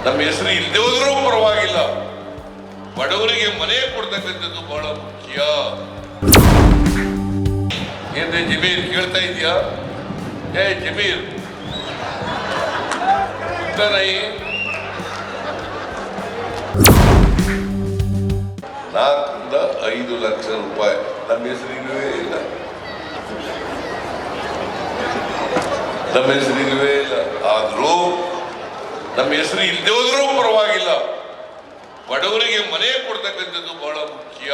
ನಮ್ಮ ಹೆಸರು ಇಲ್ಲದೆ ಹೋದ್ರೂ ಪರವಾಗಿಲ್ಲ, ಬಡವರಿಗೆ ಮನೆ ಕೊಡ್ತಕ್ಕಂಥದ್ದು ಬಹಳ ಮುಖ್ಯ. ಏನ್ರಿ ಜಮೀರ್ ಕೇಳ್ತಾ ಇದೆಯಾ? ಏ ಜಮೀರ್ ನೈ 4 ರಿಂದ 5 ಲಕ್ಷ ರೂಪಾಯಿ ನಮ್ಮ ಹೆಸರಿಗೇ ಇಲ್ಲ, ನಮ್ಮ ಹೆಸರಿಗೇ ಇಲ್ಲ. ಆದ್ರೂ ನಮ್ಮ ಹೆಸರು ಇಲ್ಲದೆ ಹೋದ್ರೂ ಪರವಾಗಿಲ್ಲ, ಬಡವರಿಗೆ ಮನೆ ಕೊಡ್ತಕ್ಕಂಥದ್ದು ಬಹಳ ಮುಖ್ಯ.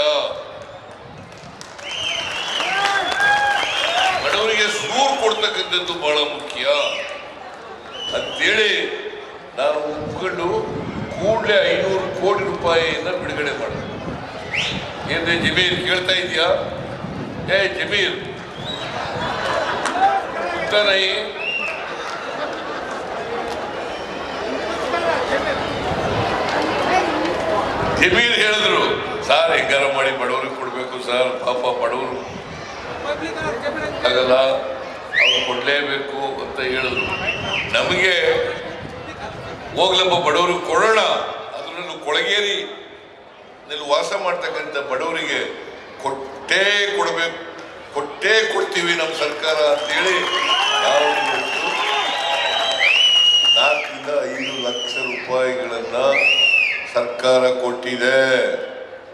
ಬಡವರಿಗೆ ಸೂರು ಕೊಡ್ತಕ್ಕಂಥದ್ದು ಬಹಳ ಮುಖ್ಯ ಅಂತೇಳಿ ನಾನು ಒಪ್ಕೊಂಡು ಕೂಡಲೇ 500 ಕೋಟಿ ರೂಪಾಯಿಯಿಂದ ಬಿಡುಗಡೆ ಮಾಡಿದೆ. ಏನ್ರಿ ಜಮೀರ್ ಕೇಳ್ತಾ ಇದೆಯಾ? ಏ ಜಮೀರ್ ನೈ ಜಮೀರ್ ಹೇಳಿದ್ರು, ಸಾರ್ ಹೆಂಗಾರ ಮಾಡಿ ಬಡವರಿಗೆ ಕೊಡ್ಬೇಕು ಸರ್, ಪಾಪ ಬಡವರು ಆಗಲ್ಲ, ಅವ್ರು ಕೊಡ್ಲೇಬೇಕು ಅಂತ ಹೇಳಿದ್ರು. ನಮಗೆ ಹೋಗ್ಲಪ್ಪ ಬಡವರಿಗೆ ಕೊಡೋಣ, ಅದರಲ್ಲೂ ಕೊಳಗೇರಿ ವಾಸ ಮಾಡ್ತಕ್ಕಂಥ ಬಡವರಿಗೆ ಕೊಟ್ಟೇ ಕೊಡ್ತೀವಿ ನಮ್ಮ ಸರ್ಕಾರ ಅಂತೇಳಿ